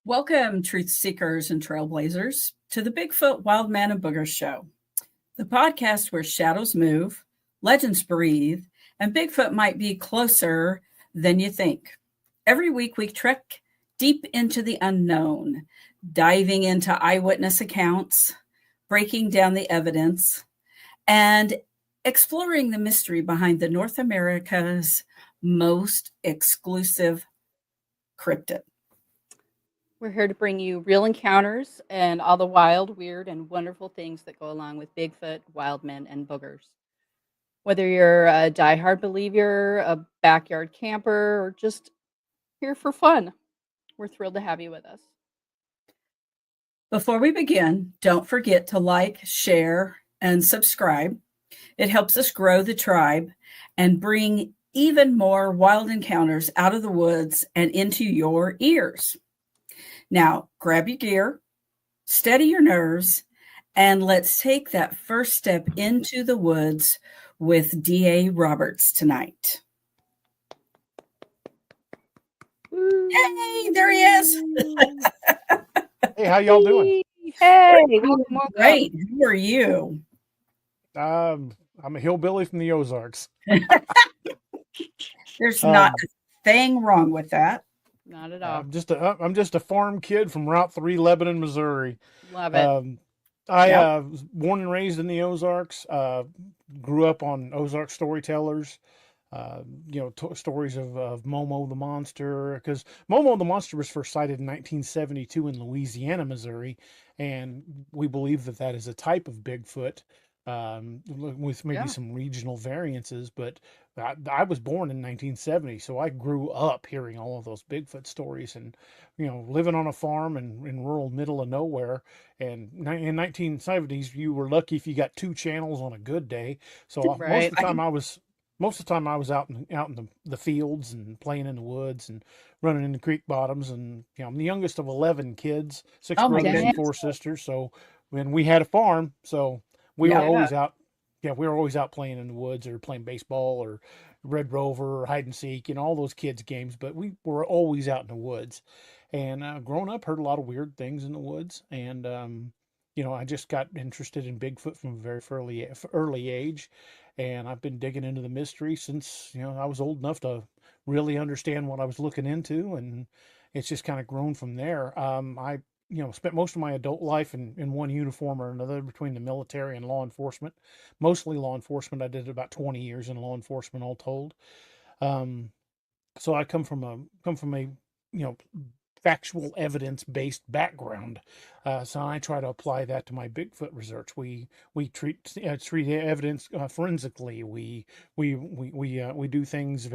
Welcome, truth seekers and trailblazers, to the Bigfoot, Wildman Boogers show, the podcast where shadows move, legends breathe, and Bigfoot might be closer than you think. Every week, we trek deep into the unknown, diving into eyewitness accounts, breaking down the evidence, and exploring the mystery behind the North America's most exclusive cryptid. We're here to bring you real encounters and all the wild, weird, and wonderful things that go along with Bigfoot, Wildmen, and Boogers. Whether you're a diehard believer, a backyard camper, or just here for fun, we're thrilled to have you with us. Before we begin, don't forget to like, share, and subscribe. It helps us grow the tribe and bring even more wild encounters out of the woods and into your ears. Now, grab your gear, steady your nerves, and let's take that first step into the woods with D.A. Roberts tonight. Hey, there he is. Hey, how y'all doing? Hey, great. Who are you? I'm a hillbilly from the Ozarks. There's not a thing wrong with that. Not at all. I'm just a farm kid from Route 3, Lebanon, Missouri. Love it. I was born and raised in the Ozarks. Grew up on Ozark storytellers. Stories of Momo the Monster, because Momo the Monster was first sighted in 1972 in Louisiana, Missouri, and we believe that is a type of Bigfoot, with maybe some regional variances, but I was born in 1970, so I grew up hearing all of those Bigfoot stories and, living on a farm in rural middle of nowhere. And in 1970s, you were lucky if you got two channels on a good day. So most of the time I was out in the fields and playing in the woods and running in the creek bottoms. And, I'm the youngest of 11 kids, 6 brothers and 4 sisters. So when we had a farm, so we were always out. Yeah, we were always out playing in the woods or playing baseball or Red Rover or hide and seek, all those kids' games. But we were always out in the woods. And growing up, heard a lot of weird things in the woods. And, I just got interested in Bigfoot from a very early age. And I've been digging into the mystery since, I was old enough to really understand what I was looking into. And it's just kind of grown from there. I spent most of my adult life in one uniform or another between the military and law enforcement, mostly law enforcement. I did about 20 years in law enforcement, all told. So I come from a factual evidence-based background. So I try to apply that to my Bigfoot research. We treat evidence forensically. We do things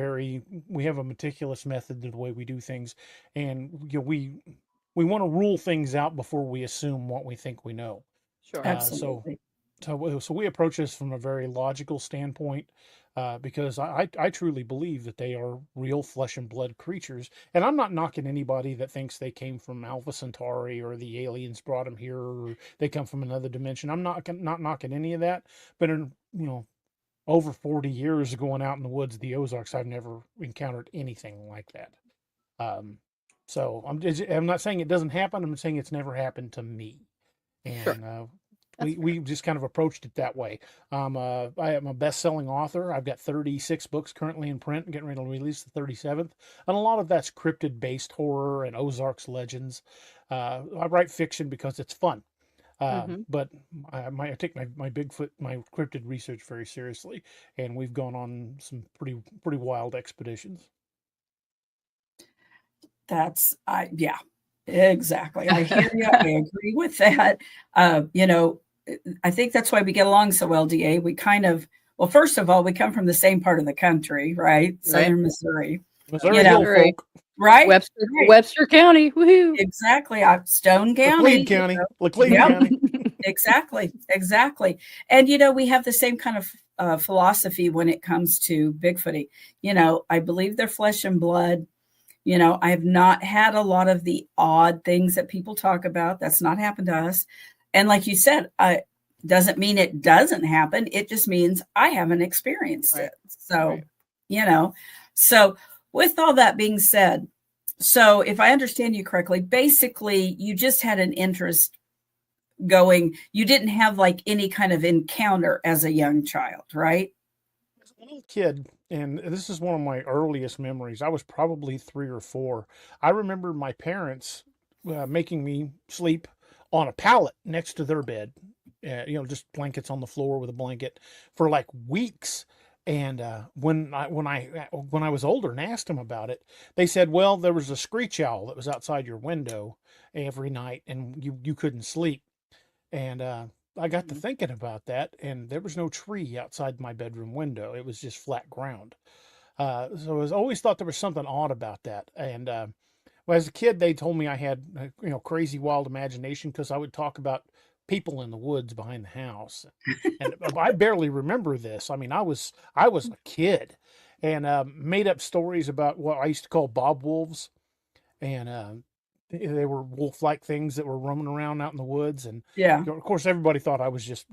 we have a meticulous method to the way we do things, and we want to rule things out before we assume what we think we know. Sure. Absolutely. So we approach this from a very logical standpoint, because I truly believe that they are real flesh and blood creatures. And I'm not knocking anybody that thinks they came from Alpha Centauri or the aliens brought them here or they come from another dimension. I'm not knocking any of that. But in, over 40 years going out in the woods of the Ozarks, I've never encountered anything like that. So I'm not saying it doesn't happen. I'm saying it's never happened to me. And Sure. we just kind of approached it that way. I am a best-selling author. I've got 36 books currently in print, getting ready to release the 37th. And a lot of that's cryptid-based horror and Ozarks legends. I write fiction because it's fun. But I take my Bigfoot, my cryptid research very seriously. And we've gone on some pretty wild expeditions. Exactly. I hear you. I agree with that. I think that's why we get along so well, D.A. We first of all, we come from the same part of the country, right? Southern Missouri. Missouri, right? Webster County. Woohoo. Exactly. Stone County. Laclede County. Exactly. And, we have the same kind of philosophy when it comes to Bigfooty. I believe they're flesh and blood. I have not had a lot of the odd things that people talk about. That's not happened to us. And like you said, doesn't mean it doesn't happen. It just means I haven't experienced it. So, so with all that being said, So if I understand you correctly, basically you just had an interest going. You didn't have like any kind of encounter as a young child, right? As a little kid, and this is one of my earliest memories. I was probably 3 or 4. I remember my parents making me sleep on a pallet next to their bed. Just blankets on the floor with a blanket for like weeks. And when I was older and asked them about it, they said, "Well, there was a screech owl that was outside your window every night, and you couldn't sleep." And I got to thinking about that, and there was no tree outside my bedroom window. It was just flat ground. So I was always thought there was something odd about that. And well, as a kid, they told me I had crazy wild imagination because I would talk about people in the woods behind the house, and I barely remember this. I mean, I was a kid, and made up stories about what I used to call bob wolves, and they were wolf-like things that were roaming around out in the woods. And Yeah. of course, everybody thought I was just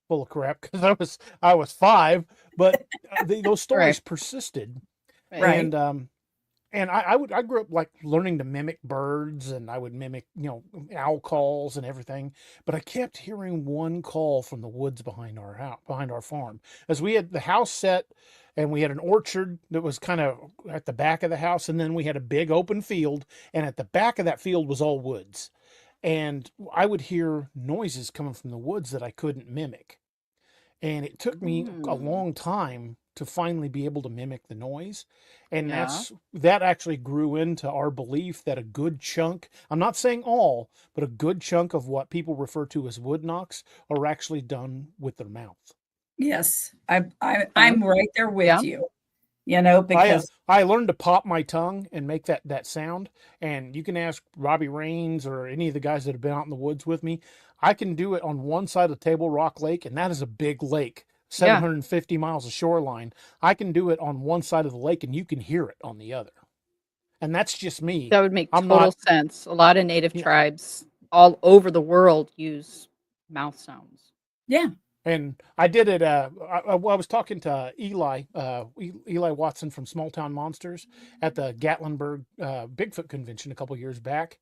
full of crap because I was 5, but those stories persisted. Right. And I grew up like learning to mimic birds, and I would mimic, owl calls and everything. But I kept hearing one call from the woods behind our house, behind our farm, as we had the house set, and we had an orchard that was kind of at the back of the house, and then we had a big open field, and at the back of that field was all woods. And I would hear noises coming from the woods that I couldn't mimic. And it took me a long time to finally be able to mimic the noise. And Yeah. that actually grew into our belief that a good chunk, I'm not saying all, but a good chunk of what people refer to as wood knocks are actually done with their mouth. Yes. I'm right there with Yeah. you, I because I learned to pop my tongue and make that sound. And you can ask Robbie Rains or any of the guys that have been out in the woods with me. I can do it on one side of Table Rock Lake, and that is a big lake, Yeah. 750 miles of shoreline. I can do it on one side of the lake, and you can hear it on the other. And that's just me. That would make I'm total not. sense. A lot of native Yeah. tribes all over the world use mouth sounds. yeah. And I did it. I was talking to Eli Watson from Small Town Monsters at the Gatlinburg Bigfoot convention a couple years back,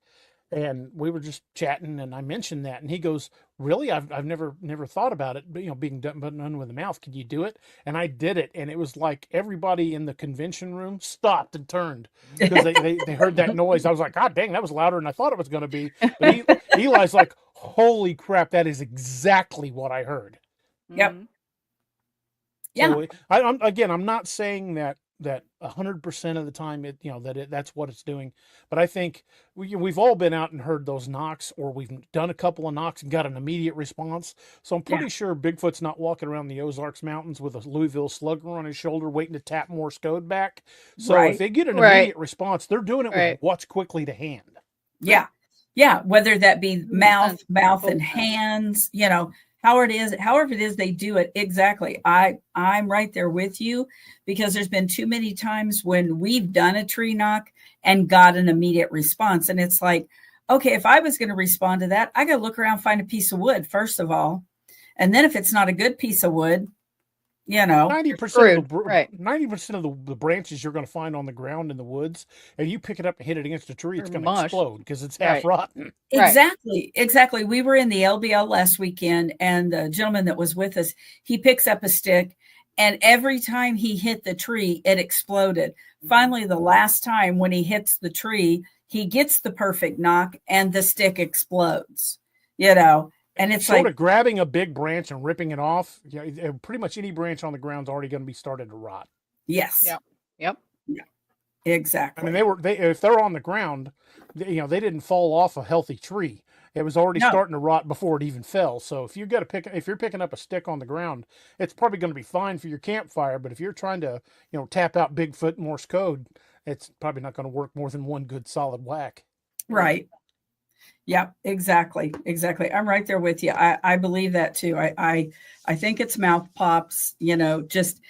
and we were just chatting, and I mentioned that, and he goes, "Really? I've never thought about it, but being done with the mouth. Can you do it?" And I did it, and it was like everybody in the convention room stopped and turned because they heard that noise. I was like, "God dang, that was louder than I thought it was going to be." But Eli's like, "Holy crap, that is exactly what I heard." Yep. Mhm. Yeah. So I'm not saying that 100% of the time that's what it's doing, but I think we've all been out and heard those knocks, or we've done a couple of knocks and got an immediate response. So I'm pretty sure Bigfoot's not walking around the Ozarks mountains with a Louisville Slugger on his shoulder waiting to tap Morse code back. So if they get an immediate response, they're doing it with what's quickly to hand. Yeah. Yeah. Whether that be mouth Makes and hands, however it is they do it. Exactly. I'm right there with you, because there's been too many times when we've done a tree knock and got an immediate response. And it's like, okay, if I was going to respond to that, I got to look around, find a piece of wood, first of all. And then if it's not a good piece of wood, 90% of Right. 90% of the branches you're going to find on the ground in the woods, and you pick it up and hit it against a tree, it's They're going to mushed. explode because it's half Right. rotten. Right. Exactly. We were in the LBL last weekend, and the gentleman that was with us, he picks up a stick, and every time he hit the tree, it exploded. Finally, the last time when he hits the tree, he gets the perfect knock, and the stick explodes. And it's Short like, of grabbing a big branch and ripping it off, pretty much any branch on the ground is already going to be started to rot. yes. Yep. Yeah, exactly. I mean, if they're on the ground, they didn't fall off a healthy tree. It was already starting to rot before it even fell. So if you're picking up a stick on the ground, it's probably going to be fine for your campfire. But if you're trying to, tap out Bigfoot Morse code, it's probably not going to work more than one good solid whack. Right. Yeah, exactly. I'm right there with you. I believe that too. I think it's mouth pops, just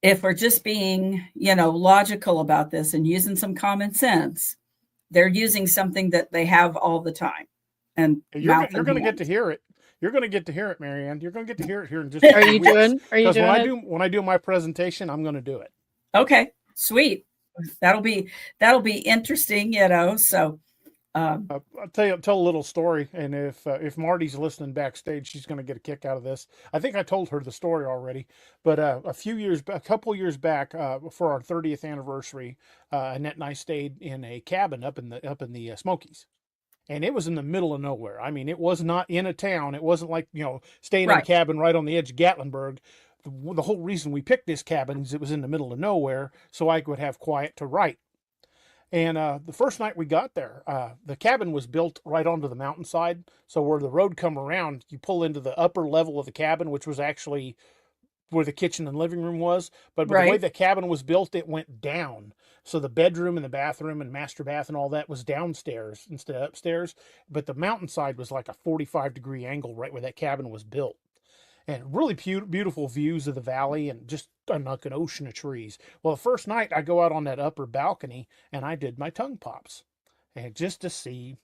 if we're just being, logical about this and using some common sense, they're using something that they have all the time. And you're going to get to hear it. You're going to get to hear it, Marianne. You're going to get to hear it here in just Are you doing? Are you doing when I do my presentation, I'm going to do it. Okay, sweet. that'll be interesting, you know. So I'll tell a little story, and if Marty's listening backstage, she's going to get a kick out of this. I think I told her the story already, but a couple years back, for our 30th anniversary, Annette and I stayed in a cabin up in the Smokies, and it was in the middle of nowhere. I mean, it was not in a town. It wasn't like staying in a right, cabin right on the edge of Gatlinburg. The whole reason we picked this cabin is it was in the middle of nowhere, so I could have quiet to write. And the first night we got there, the cabin was built right onto the mountainside. So where the road come around, you pull into the upper level of the cabin, which was actually where the kitchen and living room was. But the way right. the cabin was built, it went down. So the bedroom and the bathroom and master bath and all that was downstairs instead of upstairs. But the mountainside was like a 45-degree angle right where that cabin was built. And really beautiful views of the valley and just like an ocean of trees. Well, the first night I go out on that upper balcony and I did my tongue pops, and just to see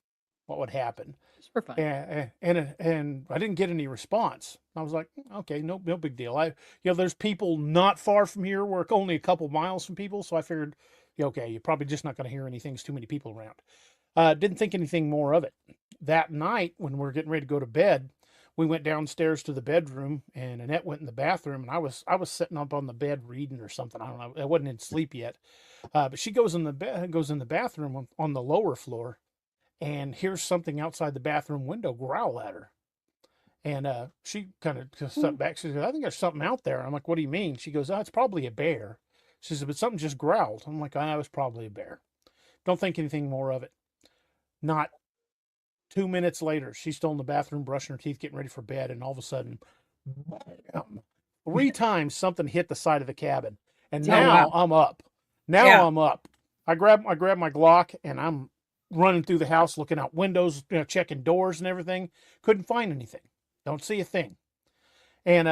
what would happen. Just for fun. And I didn't get any response. I was like, okay, no big deal. There's people not far from here. We're only a couple miles from people, so I figured, okay, you're probably just not going to hear anything. There's too many people around. Didn't think anything more of it. That night when we were getting ready to go to bed, we went downstairs to the bedroom, and Annette went in the bathroom, and I was sitting up on the bed reading or something. I don't know. I wasn't in sleep yet. But she goes in the bathroom on the lower floor, and hears something outside the bathroom window growl at her. And she kind of just stepped back. She said, "I think there's something out there." I'm like, "What do you mean?" She goes, "Oh, it's probably a bear." She said, "But something just growled." I'm like, "Ah, it was probably a bear." Don't think anything more of it. Not 2 minutes later, she's still in the bathroom brushing her teeth, getting ready for bed, and all of a sudden, bam, 3 times something hit the side of the cabin. And Oh now wow. I'm up. Yeah. I'm up. I grab my Glock and I'm running through the house, looking out windows, checking doors and everything. Couldn't find anything. Don't see a thing. And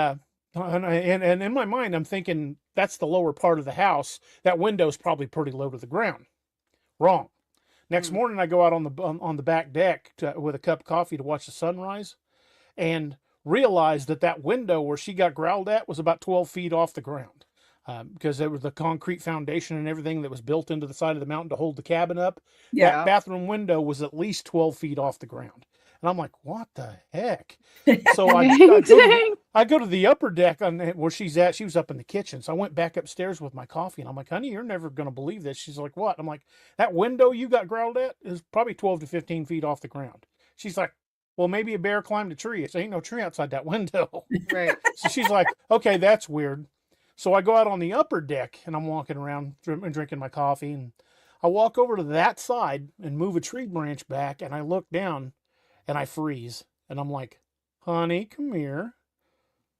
and in my mind, I'm thinking that's the lower part of the house. That window's probably pretty low to the ground. Wrong. Next morning, I go out on the back deck with a cup of coffee to watch the sunrise, and realized that window where she got growled at was about 12 feet off the ground, because there was the concrete foundation and everything that was built into the side of the mountain to hold the cabin up. Yeah. That bathroom window was at least 12 feet off the ground. And I'm like, what the heck? So I go to the upper deck where she's at. She was up in the kitchen. So I went back upstairs with my coffee, and I'm like, "Honey, you're never going to believe this." She's like, "What?" I'm like, "That window you got growled at is probably 12 to 15 feet off the ground." She's like, "Well, maybe a bear climbed a tree. It ain't no tree outside that window." Right. So she's like, "Okay, that's weird." So I go out on the upper deck, and I'm walking around and drinking my coffee, and I walk over to that side and move a tree branch back, and I look down and I freeze, and I'm like, "Honey, come here."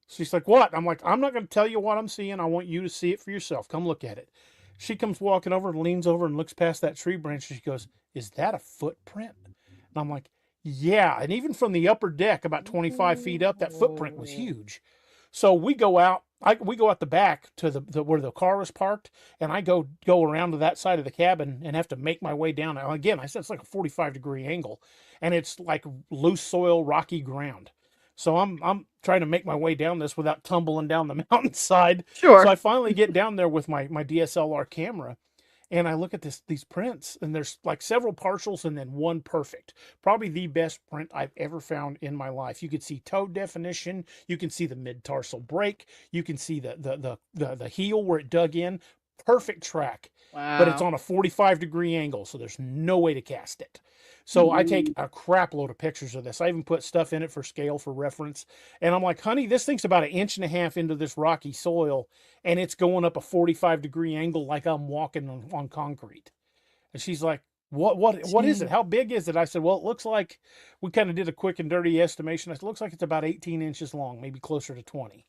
She's like, "What?" I'm like, "I'm not going to tell you what I'm seeing. I want you to see it for yourself. Come look at it." She comes walking over and leans over and looks past that tree branch. And she goes, "Is that a footprint?" And I'm like, "Yeah." And even from the upper deck, about 25 feet up, that footprint was huge. So we go out. We go out the back to the where the car was parked, and I go around to that side of the cabin and have to make my way down. Now, again, I said it's like a 45-degree angle, and it's like loose soil, rocky ground. So I'm trying to make my way down this without tumbling down the mountainside. Sure. So I finally get down there with my DSLR camera, and I look at these prints, and there's like several partials and then one perfect. Probably the best print I've ever found in my life. You could see toe definition, you can see the mid-tarsal break, you can see the heel where it dug in. Perfect track. Wow. But it's on a 45-degree angle, so there's no way to cast it. So I take a crap load of pictures of this. I even put stuff in it for scale, for reference. And I'm like, "Honey, this thing's about 1.5 inches into this rocky soil, and it's going up a 45-degree angle like I'm walking on concrete." And she's like, what is it? How big is it? I said, "Well, it looks like," we kind of did a quick and dirty estimation. I said, "It looks like it's about 18 inches long, maybe closer to 20.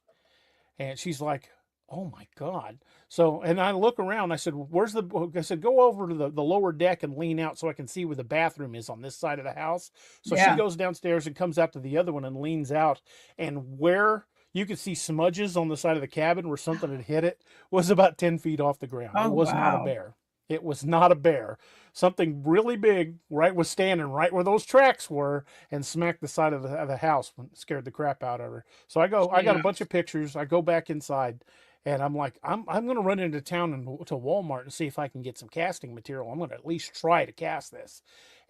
And she's like, "Oh my God." So, and I look around, I said, I said, "Go over to the lower deck and lean out so I can see where the bathroom is on this side of the house." So Yeah. she goes downstairs and comes out to the other one and leans out, and where you could see smudges on the side of the cabin where something had hit it was about 10 feet off the ground. Oh It was not a wow. bear. It was not a bear. Something really big was standing right where those tracks were and smacked the side of the house, when it scared the crap out of her. So I got a Yeah. bunch of pictures. I go back inside, And I'm like, I'm going to run into town and to Walmart and see if I can get some casting material. I'm going to at least try to cast this.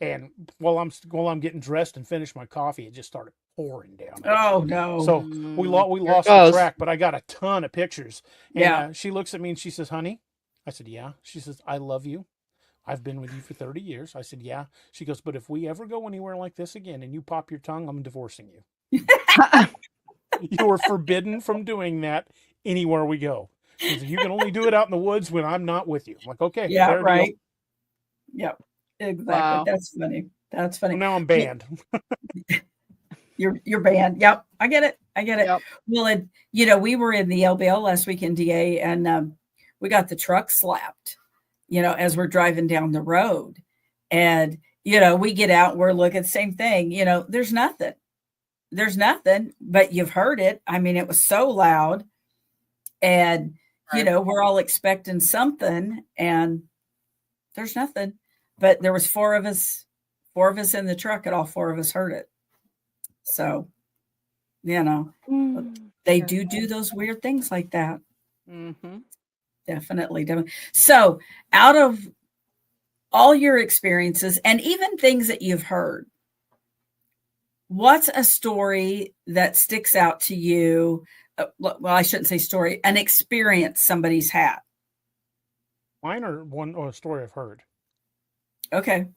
And while I'm getting dressed and finish my coffee, it just started pouring down again. Oh no. So we Here it lost the goes. track, but I got a ton of pictures. And Yeah. she looks at me and she says, "Honey," I said, "Yeah." She says, "I love you. I've been with you for 30 years. I said, "Yeah." She goes, "But if we ever go anywhere like this again and you pop your tongue, I'm divorcing you. You are forbidden from doing that anywhere we go. She said, you can only do it out in the woods when I'm not with you." I'm like, "Okay, Yeah, fair right. deal." Yep. Exactly. Wow. That's funny. That's funny. Well, now I'm banned. You're banned. Yep. I get it. Yep. Well, we were in the LBL last weekend, DA, and we got the truck slapped, as we're driving down the road. And, we get out, we're looking, same thing, there's nothing. But you've heard it. I mean, it was so loud. And, Right. we're all expecting something, and there's nothing. But there was four of us in the truck, and all four of us heard it. So, they do those weird things like that. Mm-hmm. Definitely. So, out of all your experiences and even things that you've heard, what's a story that sticks out to you? Well, I shouldn't say story, an experience somebody's had. Mine are one or a story I've heard. Okay.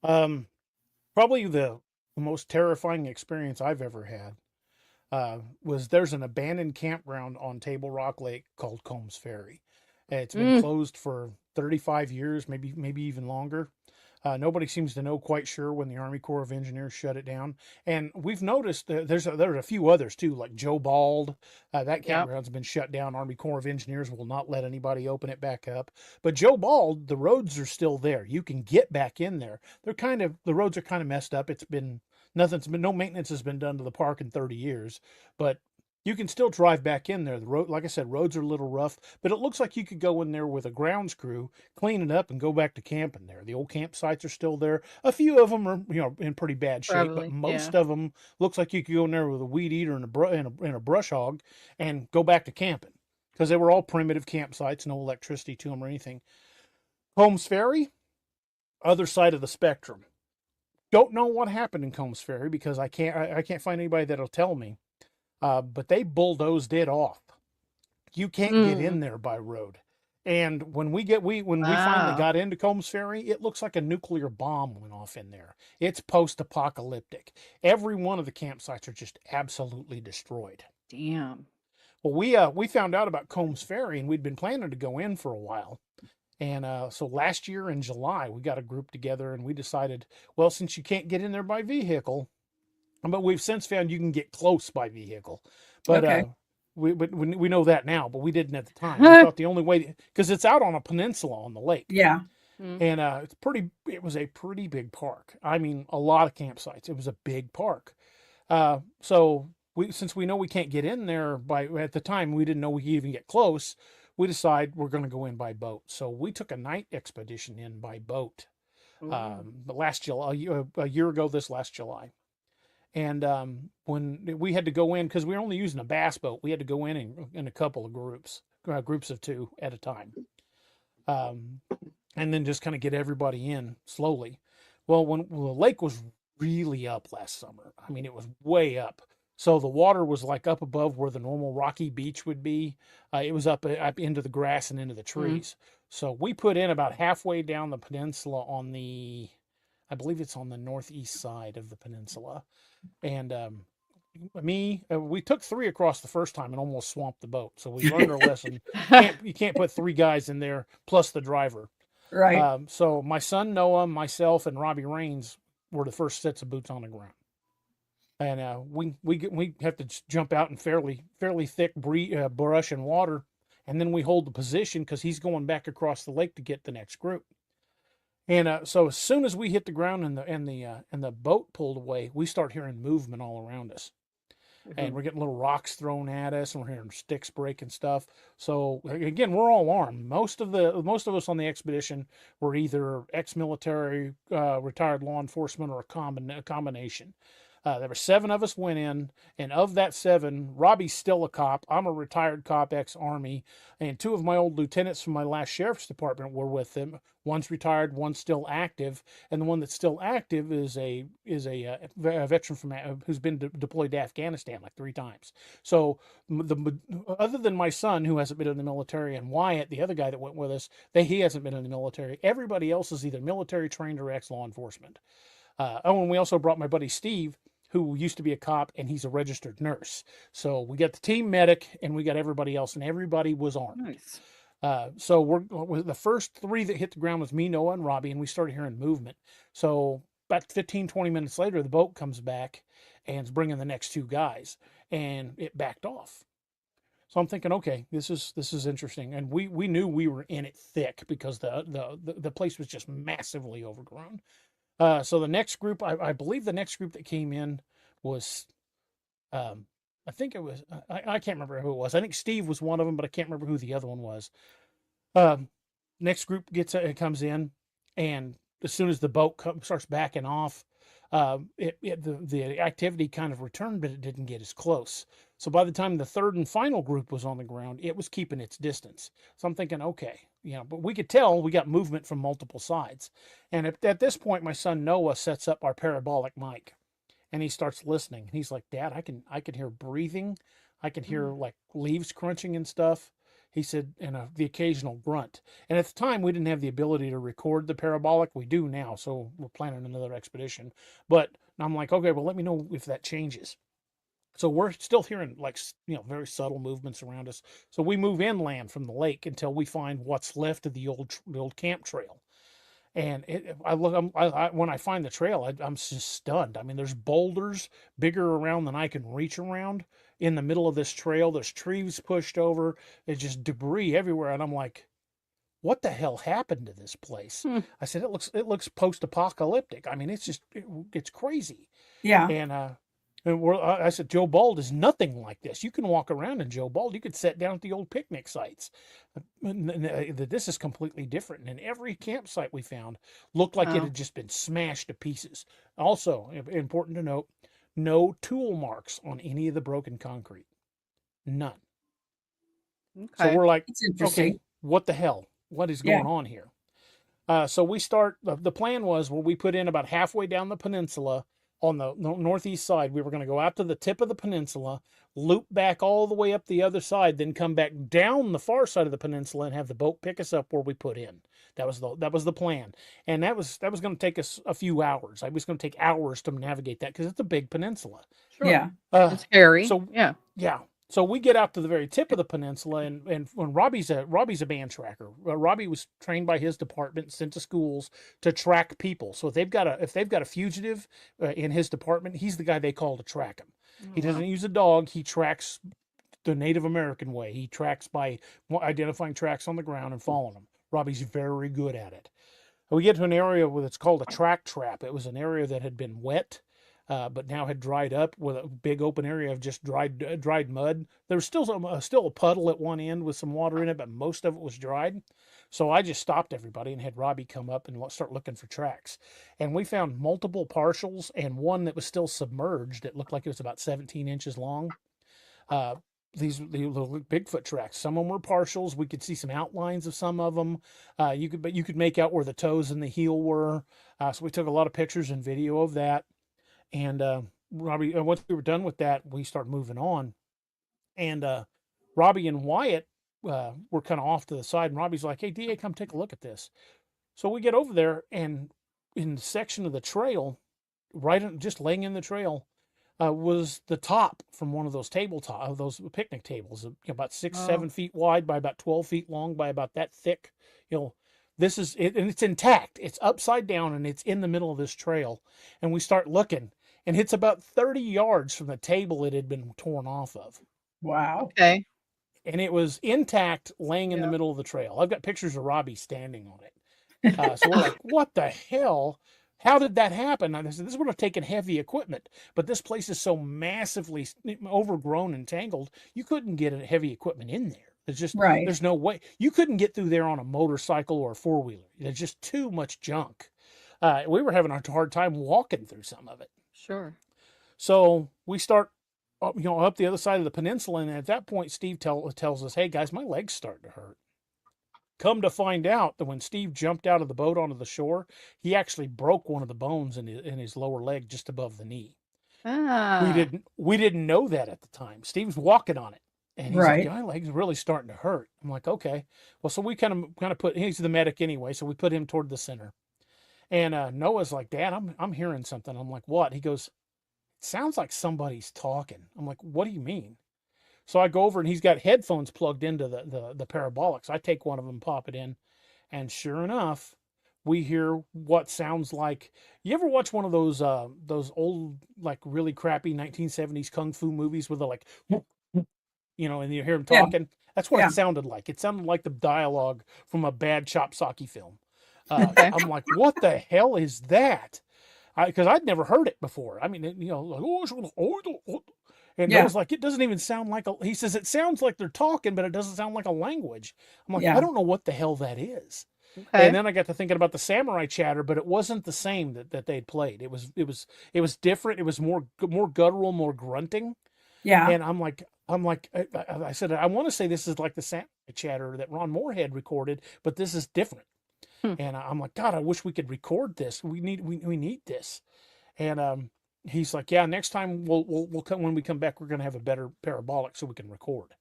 Probably the most terrifying experience I've ever had was there's an abandoned campground on Table Rock Lake called Combs Ferry. It's been closed for 35 years, maybe even longer. Nobody seems to know quite sure when the Army Corps of Engineers shut it down. And we've noticed there's a few others too, like Joe Bald. That campground's been shut down. Army Corps of Engineers will not let anybody open it back up. But Joe Bald, the roads are still there. You can get back in there. The roads are kind of messed up. No maintenance has been done to the park in 30 years, but you can still drive back in there. The road, like I said, roads are a little rough, but it looks like you could go in there with a grounds crew, clean it up, and go back to camping there. The old campsites are still there. A few of them are, in pretty bad shape, but most of them looks like you could go in there with a weed eater and a brush hog and go back to camping because they were all primitive campsites, no electricity to them or anything. Combs Ferry, other side of the spectrum. Don't know what happened in Combs Ferry because I can't find anybody that'll tell me. But they bulldozed it off. You can't get in there by road. And when we finally got into Combs Ferry, it looks like a nuclear bomb went off in there. It's post-apocalyptic. Every one of the campsites are just absolutely destroyed. Damn. Well, we found out about Combs Ferry, and we'd been planning to go in for a while. And so last year in July, we got a group together, and we decided, well, since you can't get in there by vehicle, but we've since found you can get close by vehicle. But Okay. we know that now, but we didn't at the time. We thought the only way, because it's out on a peninsula on the lake. Yeah. And it was a pretty big park. I mean, a lot of campsites. It was a big park. So since we know we can't get in there at the time, we didn't know we could even get close. We decided we're going to go in by boat. So we took a night expedition in by boat. Last July, a year ago, this last July. And when we had to go in, because we were only using a bass boat, we had to go in a couple of groups of two at a time. And then just kind of get everybody in slowly. Well, when the lake was really up last summer, I mean, it was way up. So the water was like up above where the normal rocky beach would be. It was up into the grass and into the trees. So we put in about halfway down the peninsula I believe it's on the northeast side of the peninsula. And we took 3 across the first time and almost swamped the boat. So we learned our lesson. You can't put 3 guys in there plus the driver. Right. So my son Noah, myself, and Robbie Raines were the first sets of boots on the ground. And we have to jump out in fairly thick brush and water, and then we hold the position because he's going back across the lake to get the next group. And so as soon as we hit the ground and the boat pulled away, we start hearing movement all around us. And we're getting little rocks thrown at us, and we're hearing sticks break and stuff. So again, we're all armed. Most of us on the expedition were either ex-military, retired law enforcement, or a combination. There were 7 of us went in, and of that 7, Robbie's still a cop. I'm a retired cop, ex-Army, and 2 of my old lieutenants from my last sheriff's department were with them. One's retired, one's still active, and the one that's still active is a veteran from who's been deployed to Afghanistan like 3 times. So other than my son, who hasn't been in the military, and Wyatt, the other guy that went with us, he hasn't been in the military. Everybody else is either military trained or ex-law enforcement. And we also brought my buddy Steve, who used to be a cop, and he's a registered nurse. So we got the team medic, and we got everybody else, and everybody was armed. Nice. So we're the first 3 that hit the ground was me, Noah, and Robbie, and we started hearing movement. So about 15, 20 minutes later, the boat comes back and is bringing the next 2 guys, and it backed off. So I'm thinking, okay, this is interesting, and we knew we were in it thick because the place was just massively overgrown. So the next group, I believe the next group that came in was, I think it was, I can't remember who it was. I think Steve was one of them, but I can't remember who the other one was. Next group comes in, and as soon as the boat starts backing off, the activity kind of returned, but it didn't get as close. So by the time the third and final group was on the ground, it was keeping its distance. So I'm thinking, okay, but we could tell we got movement from multiple sides. And at this point, my son Noah sets up our parabolic mic, and he starts listening. He's like, "Dad, I can hear breathing. I can hear like leaves crunching and stuff." He said, and the occasional grunt. And at the time, we didn't have the ability to record the parabolic. We do now, so we're planning another expedition. But I'm like, okay, well, let me know if that changes. So we're still hearing like, very subtle movements around us. So we move inland from the lake until we find what's left of the old camp trail. And when I find the trail, I'm just stunned. I mean, there's boulders bigger around than I can reach around in the middle of this trail. There's trees pushed over. There's just debris everywhere. And I'm like, what the hell happened to this place? I said, it looks post-apocalyptic. I mean, it's crazy. Yeah. And I said, Joe Bald is nothing like this. You can walk around in Joe Bald. You could sit down at the old picnic sites. This is completely different. And every campsite we found looked like it had just been smashed to pieces. Also, important to note, no tool marks on any of the broken concrete. None. Okay. So we're like, okay, what the hell? What is going on here? So we start, the plan was where we put in about halfway down the peninsula on the northeast side. We were going to go out to the tip of the peninsula, loop back all the way up the other side, then come back down the far side of the peninsula and have the boat pick us up where we put in. That was the plan. And that was going to take us a few hours. It was going to take hours to navigate that because it's a big peninsula. Sure. Yeah. It's scary. So yeah. So we get out to the very tip of the peninsula, and when Robbie's a band tracker. Robbie was trained by his department, sent to schools to track people. So if they've got a fugitive in his department, he's the guy they call to track him. He doesn't use a dog. He tracks the Native American way. He tracks by identifying tracks on the ground and following them. Robbie's very good at it. We get to an area where it's called a track trap. It was an area that had been wet, but now had dried up with a big open area of just dried mud. There was still a puddle at one end with some water in it, but most of it was dried. So I just stopped everybody and had Robbie come up and start looking for tracks. And we found multiple partials and one that was still submerged. It looked like it was about 17 inches long. These little Bigfoot tracks. Some of them were partials. We could see some outlines of some of them. You could make out where the toes and the heel were. So we took a lot of pictures and video of that. And Robbie, once we were done with that, we started moving on. And Robbie and Wyatt were kind of off to the side. And Robbie's like, "Hey, D.A., come take a look at this." So we get over there, and in the section of the trail, just laying in the trail, was the top from one of those those picnic tables, about 6-7 feet wide by about 12 feet long by about that thick. This is it, and it's intact. It's upside down, and it's in the middle of this trail. And we start looking, and it's about 30 yards from the table it had been torn off of. Wow. Okay. And it was intact, laying in the middle of the trail. I've got pictures of Robbie standing on it. So we're like, what the hell? How did that happen? I said, this would have taken heavy equipment, but this place is so massively overgrown and tangled, you couldn't get heavy equipment in there. There's no way. You couldn't get through there on a motorcycle or a four-wheeler. There's just too much junk. We were having a hard time walking through some of it. Sure. So we start, up the other side of the peninsula. And at that point, Steve tells us, hey, guys, my leg's starting to hurt. Come to find out that when Steve jumped out of the boat onto the shore, he actually broke one of the bones in his lower leg just above the knee. Ah. We didn't know that at the time. Steve's walking on it. And he's Right. like, my leg's really starting to hurt. I'm like, okay. Well, so we kind of put, he's the medic anyway, so we put him toward the center. And Noah's like, Dad, I'm hearing something. I'm like, what? He goes, it sounds like somebody's talking. I'm like, what do you mean? So I go over and he's got headphones plugged into the parabolics. I take one of them, pop it in, and sure enough, we hear what sounds like. You ever watch one of those old, like, really crappy 1970s kung fu movies where they're like, and you hear them Yeah. talking? That's what Yeah. it sounded like. It sounded like the dialogue from a bad Chopsaki film. Okay. I'm like, what the hell is that? Because I'd never heard it before. I mean, like, and Yeah. Noah's like, it doesn't even sound like he says, it sounds like they're talking, but it doesn't sound like a language. I'm like, Yeah. I don't know what the hell that is. Okay. And then I got to thinking about the samurai chatter, but it wasn't the same that they'd played. It was different. It was more guttural, more grunting. Yeah. And I'm like, I said, I want to say this is like the samurai chatter that Ron Moorhead recorded, but this is different. And I'm like, God, I wish we could record this. We need this. And he's like, yeah, next time we'll come, when we come back, we're going to have a better parabolic so we can record.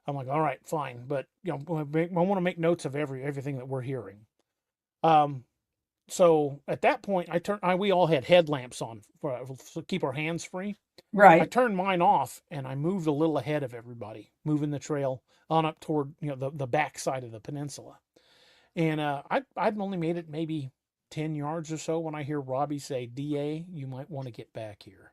I'm like, all right, fine. But, I want to make notes of everything that we're hearing. So at that point, we all had headlamps on to keep our hands free. I Right. turned mine off and I moved a little ahead of everybody, moving the trail on up toward, the back side of the peninsula. And I'd only made it maybe 10 yards or so when I hear Robbie say, D.A., you might want to get back here.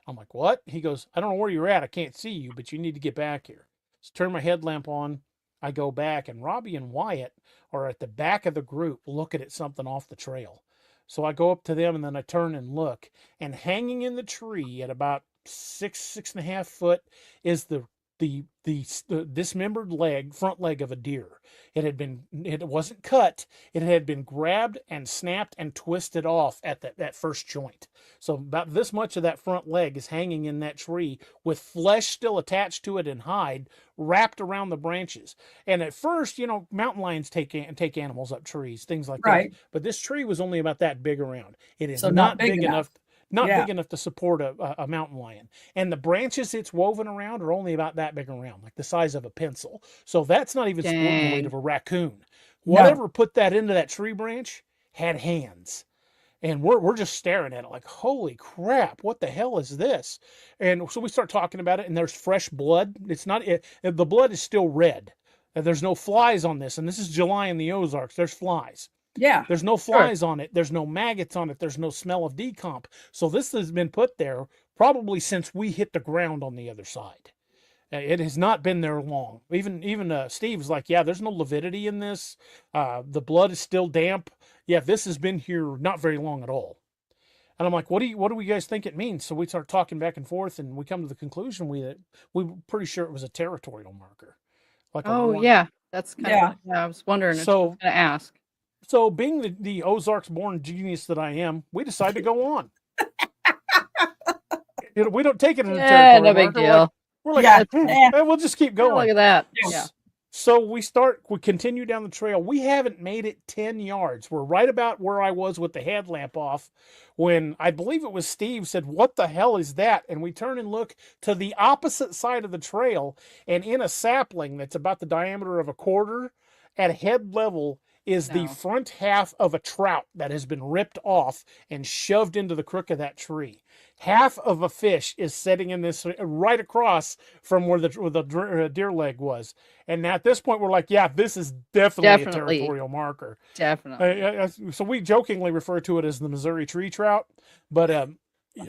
I'm like, what? He goes, I don't know where you're at. I can't see you, but you need to get back here. So turn my headlamp on. I go back, and Robbie and Wyatt are at the back of the group looking at something off the trail. So I go up to them, and then I turn and look. And hanging in the tree at about 6.5 foot is the dismembered front leg of a deer. It wasn't cut. It had been grabbed and snapped and twisted off at that first joint. So about this much of that front leg is hanging in that tree with flesh still attached to it and hide wrapped around the branches. And at first, mountain lions take animals up trees, things like Right. that. But this tree was only about that big around. It is So not big enough. Not Yeah. big enough to support a mountain lion. And the branches it's woven around are only about that big around, like the size of a pencil. So that's not even supporting the weight Dang. of a raccoon. No. Whatever put that into that tree branch had hands. And we're just staring at it like, holy crap, what the hell is this? And so we start talking about it, and there's fresh blood. The blood is still red. There's no flies on this. And this is July in the Ozarks. There's flies. Yeah. There's no flies on it. There's no maggots on it. There's no smell of decomp. So this has been put there probably since we hit the ground on the other side. It has not been there long. Even Steve's like, yeah, there's no lividity in this. The blood is still damp. Yeah, this has been here not very long at all. And I'm like, what do we guys think it means? So we start talking back and forth, and we come to the conclusion we were pretty sure it was a territorial marker. Like Yeah. That's kind Yeah. of what I was wondering if I So was going to ask. So being the Ozarks born genius that I am, we decided to go on. We don't take it as a Yeah, territorial no big marker. deal. We're like, Yeah. we'll just keep Yeah, look going. at that. Yes. Yeah. So we continue down the trail. We haven't made it 10 yards. We're right about where I was with the headlamp off when I believe it was Steve said, what the hell is that? And we turn and look to the opposite side of the trail, and in a sapling that's about the diameter of a quarter at head level is the No. front half of a trout that has been ripped off and shoved into the crook of that tree. Half of a fish is sitting in this right across from where the deer leg was. And at this point, we're like, yeah, this is definitely a territorial marker. Definitely. So we jokingly refer to it as the Missouri tree trout, but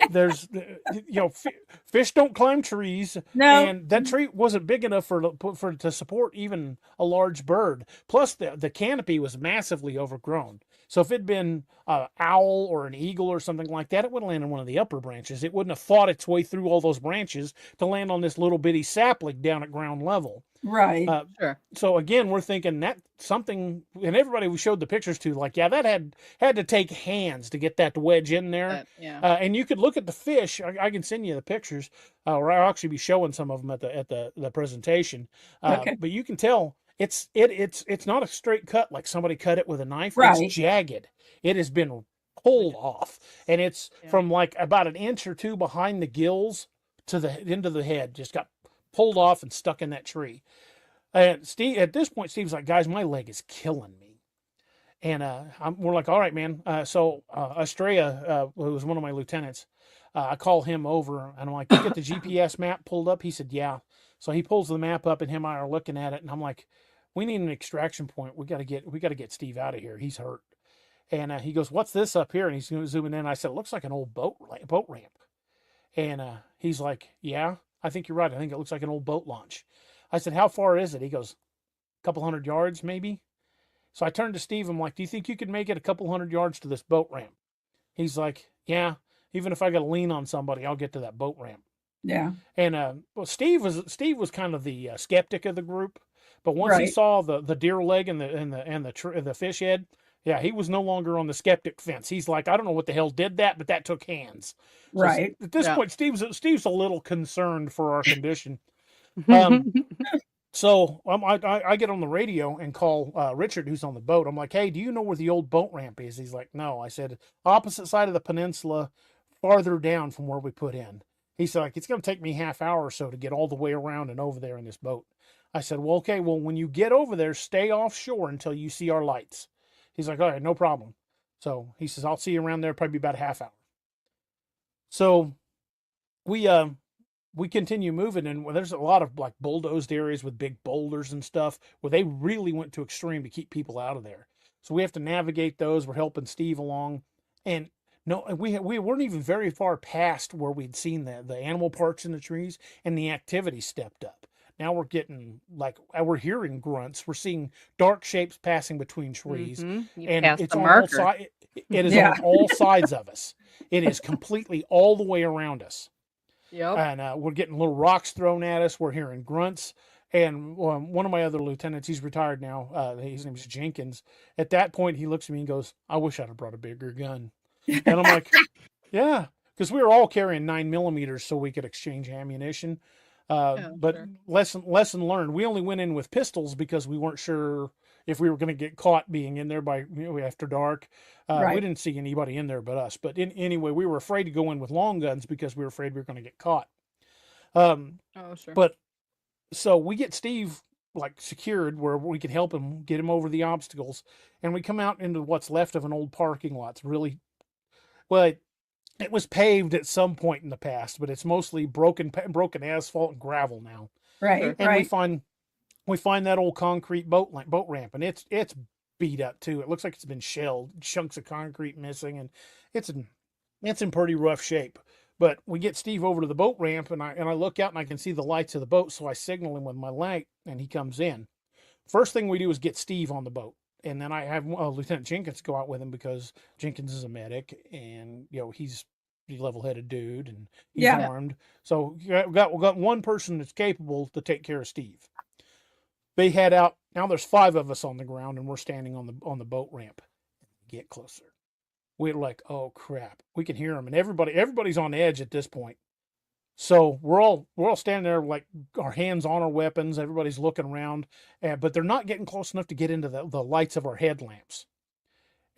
there's, fish don't climb trees. No. And that tree wasn't big enough to support even a large bird. Plus, the canopy was massively overgrown. So if it'd been an owl or an eagle or something like that, it would land on one of the upper branches. It wouldn't have fought its way through all those branches to land on this little bitty sapling down at ground level. Right. Sure. So again, we're thinking that something, and everybody we showed the pictures to, like, yeah, that had to take hands to get that to wedge in there. Yeah. And you could look at the fish. I can send you the pictures, or I'll actually be showing some of them at the presentation. Okay. But you can tell it's not a straight cut like somebody cut it with a knife. Right. It's jagged. It has been pulled off, and it's from like about an inch or two behind the gills to the end of the head. Just got pulled off and stuck in that tree. And Steve, at this point, Steve's like, guys, my leg is killing me. And we're like, all right, man. So Estrella, who was one of my lieutenants, I call him over and I'm like, you get the GPS map pulled up? He said, yeah. So he pulls the map up and him and I are looking at it. And I'm like, we need an extraction point. We got to get Steve out of here. He's hurt. And he goes, what's this up here? And he's zooming in. I said, it looks like an old boat ramp. And he's like, yeah, I think you're right. I think it looks like an old boat launch. I said, how far is it? He goes, a couple 100 yards, maybe. So I turned to Steve. I'm like, do you think you could make it a couple 100 yards to this boat ramp? He's like, yeah, even if I got to lean on somebody, I'll get to that boat ramp. Yeah. And well, Steve was kind of the skeptic of the group, but once he saw the deer leg and the fish head, yeah, he was no longer on the skeptic fence. He's like, I don't know what the hell did that, but that took hands. So right. At this point, Steve's a little concerned for our condition. So I get on the radio and call Richard, who's on the boat. I'm like, hey, do you know where the old boat ramp is? He's like, no. I said, opposite side of the peninsula, farther down from where we put in. He's like, it's going to take me half hour or so to get all the way around and over there in this boat. I said, well, okay, well, when you get over there, stay offshore until you see our lights. He's like, all right, no problem. So he says, I'll see you around there, probably about a half hour. So we continue moving, and there's a lot of like bulldozed areas with big boulders and stuff where they really went to extreme to keep people out of there. So we have to navigate those. We're helping Steve along, and no, we weren't even very far past where we'd seen the animal parts in the trees, and the activity stepped up. Now we're getting we're hearing grunts. We're seeing dark shapes passing between trees, and it's on all sides. It is on all sides of us. It is completely all the way around us. Yep. And we're getting little rocks thrown at us. We're hearing grunts. And one of my other lieutenants, he's retired now. His name is Jenkins. At that point, he looks at me and goes, I wish I'd have brought a bigger gun. And I'm like, yeah, because we were all carrying 9mm so we could exchange ammunition. But sure. lesson learned. We only went in with pistols because we weren't sure if we were going to get caught being in there by after dark. We didn't see anybody in there but us. But anyway, we were afraid to go in with long guns because we were afraid we were going to get caught. Sure. But so we get Steve secured where we could help him get him over the obstacles, and we come out into what's left of an old parking lot. It's really it was paved at some point in the past, but it's mostly broken asphalt and gravel now. Right. And we find that old concrete boat ramp, and it's beat up too. It looks like it's been shelled, chunks of concrete missing, and it's in pretty rough shape. But we get Steve over to the boat ramp, and I look out and I can see the lights of the boat, so I signal him with my light, and he comes in. First thing we do is get Steve on the boat. And then I have Lieutenant Jenkins go out with him because Jenkins is a medic, and he's a level-headed dude, and he's armed. So we got one person that's capable to take care of Steve. They head out. Now there's 5 of us on the ground, and we're standing on the boat ramp. Get closer. We're like, oh crap! We can hear them, and everybody's on edge at this point. So we're all standing there like our hands on our weapons. Everybody's looking around, but they're not getting close enough to get into the lights of our headlamps.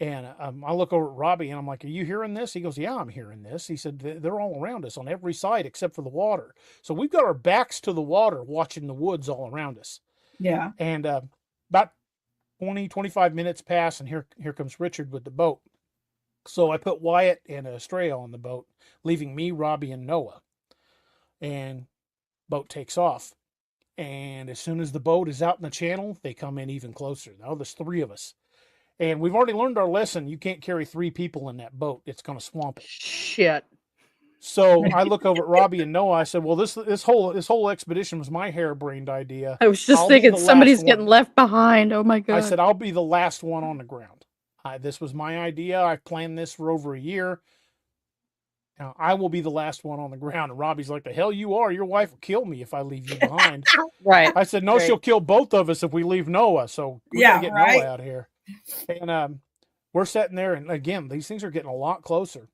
And I look over at Robbie and I'm like, are you hearing this? He goes, yeah, I'm hearing this. He said, they're all around us on every side except for the water. So we've got our backs to the water watching the woods all around us. Yeah. And about 25 minutes pass, and here comes Richard with the boat. So I put Wyatt and Estrella on the boat, leaving me, Robbie, and Noah. And boat takes off. And as soon as the boat is out in the channel, they come in even closer. Now there's 3 of us. And we've already learned our lesson. You can't carry 3 people in that boat. It's going to swamp it. Shit. So I look over at Robbie and Noah. I said, well, this whole expedition was my harebrained idea. I was just thinking somebody's getting left behind. Oh my God. I said, I'll be the last one on the ground. This was my idea. I planned this for over a year. Now, I will be the last one on the ground. And Robbie's like, the hell you are. Your wife will kill me if I leave you behind. Right. I said, no, Right. she'll kill both of us if we leave Noah. So we got to get Noah out of here. And we're sitting there. And again, these things are getting a lot closer.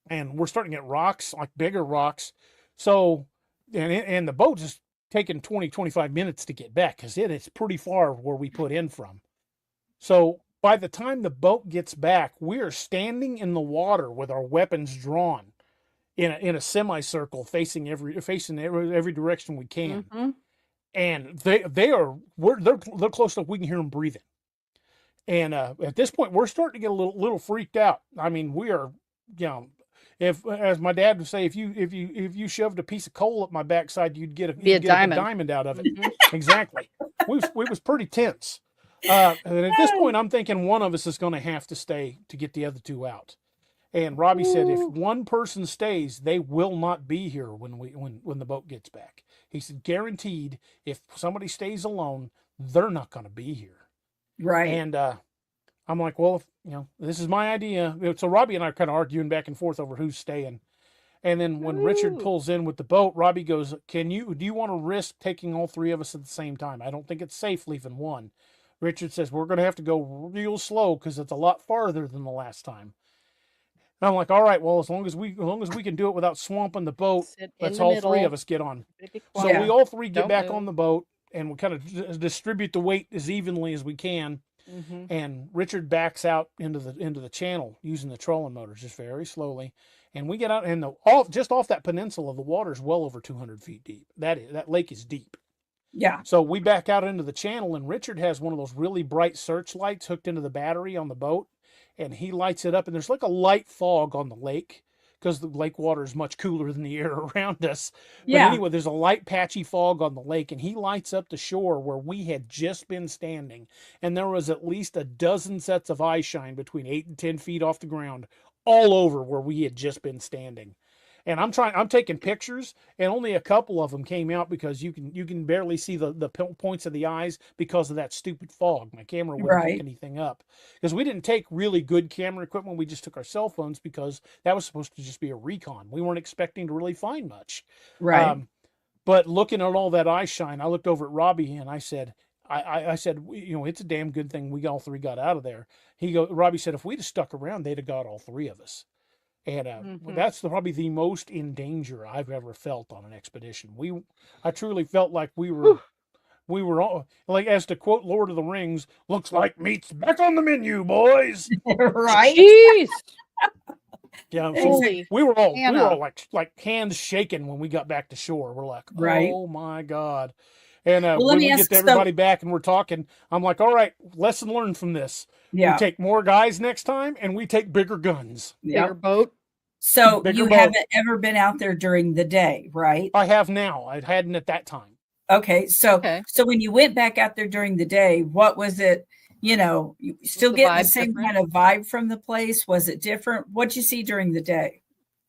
And we're starting to get rocks, like bigger rocks. So, and the boat is taking 20, 25 minutes to get back because it's pretty far where we put in from. So by the time the boat gets back, we are standing in the water with our weapons drawn in a semicircle facing every direction we can. Mm-hmm. And they're close enough we can hear them breathing. And at this point, we're starting to get a little freaked out. I mean, we are, if, as my dad would say, if you shoved a piece of coal up my backside, you'd get a diamond out of it. Mm-hmm. Exactly. We was pretty tense. And at this point, I'm thinking one of us is going to have to stay to get the other two out. And Robbie said, if one person stays, they will not be here when the boat gets back. He said, guaranteed, if somebody stays alone, they're not going to be here. Right. And I'm like, well, this is my idea. So Robbie and I are kind of arguing back and forth over who's staying. And then when Richard pulls in with the boat, Robbie goes, do you want to risk taking all three of us at the same time? I don't think it's safe leaving one. Richard says, we're going to have to go real slow because it's a lot farther than the last time. And I'm like, all right, well, as long as we can do it without swamping the boat, let's all three of us get on. So we all three get back on the boat, and we kind of distribute the weight as evenly as we can. Mm-hmm. And Richard backs out into the channel using the trolling motors just very slowly. And we get out, and just off that peninsula, the water is well over 200 feet deep. That lake is deep. Yeah. So we back out into the channel, and Richard has one of those really bright searchlights hooked into the battery on the boat. And he lights it up, and there's like a light fog on the lake because the lake water is much cooler than the air around us. But anyway, there's a light patchy fog on the lake, and he lights up the shore where we had just been standing. And there was at least a dozen sets of eye shine between 8 and 10 feet off the ground all over where we had just been standing. And I'm taking pictures, and only a couple of them came out because you can barely see the points of the eyes because of that stupid fog. My camera wouldn't pick anything up because we didn't take really good camera equipment. We just took our cell phones because that was supposed to just be a recon. We weren't expecting to really find much. Right. But looking at all that eye shine, I looked over at Robbie and I said, I said, it's a damn good thing we all three got out of there. Robbie said, if we'd have stuck around, they'd have got all three of us. And that's probably the most in danger I've ever felt on an expedition. I truly felt like we were all, like, as to quote Lord of the Rings, looks like meat's back on the menu, boys. Right. Jeez. Yeah, so we were all like hands shaking when we got back to shore. We're like, oh my God. And when we get everybody back and we're talking, I'm like, all right, lesson learned from this. Yeah. We take more guys next time, and we take bigger guns. Bigger boat. So you haven't ever been out there during the day, right? I have now. I hadn't at that time. Okay. So when you went back out there during the day, what was it? You still get the same kind of vibe from the place? Was it different? What'd you see during the day?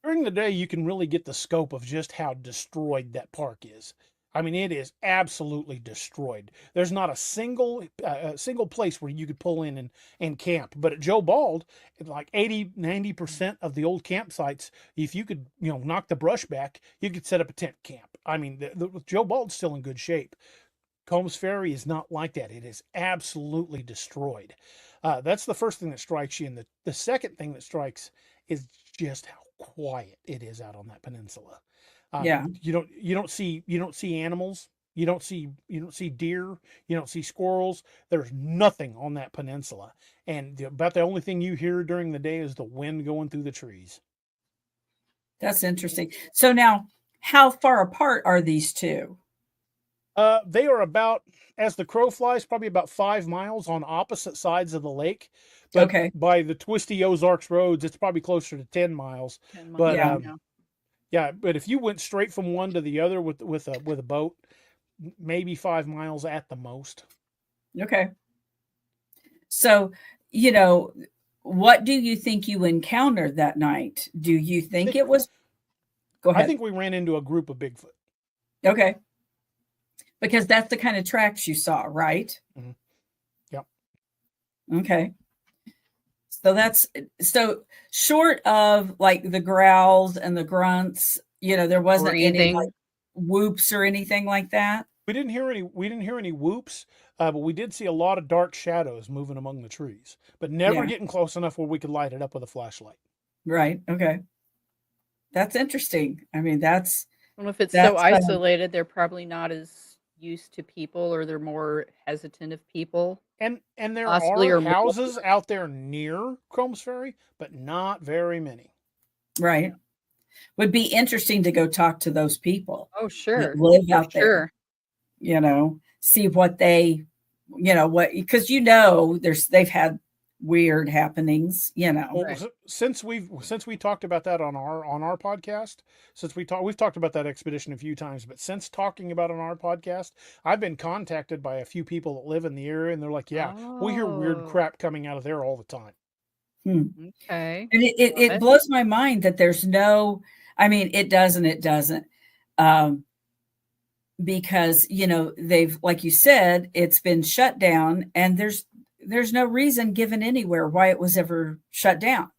During the day, you can really get the scope of just how destroyed that park is. I mean, it is absolutely destroyed. There's not a single place where you could pull in and camp. But at Joe Bald, like 80-90% of the old campsites, if you could, knock the brush back, you could set up a tent camp. I mean, Joe Bald's still in good shape. Combs Ferry is not like that. It is absolutely destroyed. That's the first thing that strikes you. And the second thing that strikes is just how quiet it is out on that peninsula. You don't see animals. You don't see deer. You don't see squirrels. There's nothing on that peninsula. And about the only thing you hear during the day is the wind going through the trees. That's interesting. So now, how far apart are these two? They are about, as the crow flies, probably about 5 miles on opposite sides of the lake. But by the twisty Ozarks roads, it's probably closer to 10 miles. But but if you went straight from one to the other with a boat, maybe 5 miles at the most. Okay. So, what do you think you encountered that night? Do you think it was? Go ahead. I think we ran into a group of Bigfoot. Okay. Because that's the kind of tracks you saw, right? Mm-hmm. Yep. Okay. So that's so short of like the growls and the grunts, there wasn't any like Breathing. whoops or anything like that. We didn't hear any. We didn't hear any whoops, but we did see a lot of dark shadows moving among the trees, but never Yeah. getting close enough where we could light it up with a flashlight. Right. Okay. That's interesting. I mean, Well, if it's so that's isolated, they're probably not as used to people, or they're more hesitant of people, And there possibly, are or more. houses out there near Combs Ferry, but not very many. right. Would be interesting to go talk to those people Oh, that sure. live For out there, sure. see what they, because they've had weird happenings, Well, Right. since we talked about that on our podcast, we've talked about that expedition a few times, but since talking about it on our podcast, I've been contacted by a few people that live in the area, and they're like, "Yeah, we hear weird Oh, crap coming out of there all the time." Hmm. okay. And it What? blows my mind that there's no, I mean, it doesn't. Um, because they've, like you said, it's been shut down, and there's no reason given anywhere why it was ever shut down.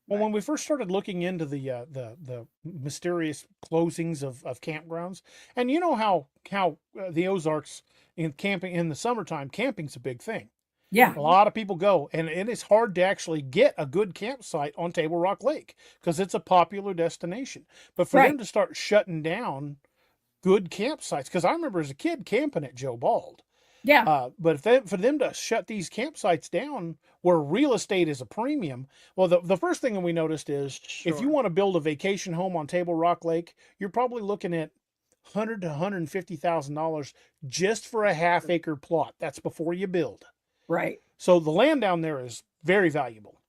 Well, Right. when we first started looking into the mysterious closings of campgrounds, and you know how the Ozarks in camping in the summertime, camping's a big thing. Yeah. A lot of people go, and it is hard to actually get a good campsite on Table Rock Lake because it's a popular destination. But for them Right. to start shutting down good campsites, because I remember as a kid camping at Joe Bald. Yeah. But for them to shut these campsites down where real estate is a premium, well, the first thing that we noticed is if you Sure. want to build a vacation home on Table Rock Lake, you're probably looking at $100,000 to $150,000 just for a half-acre plot. That's before you build. Right. So the land down there is very valuable.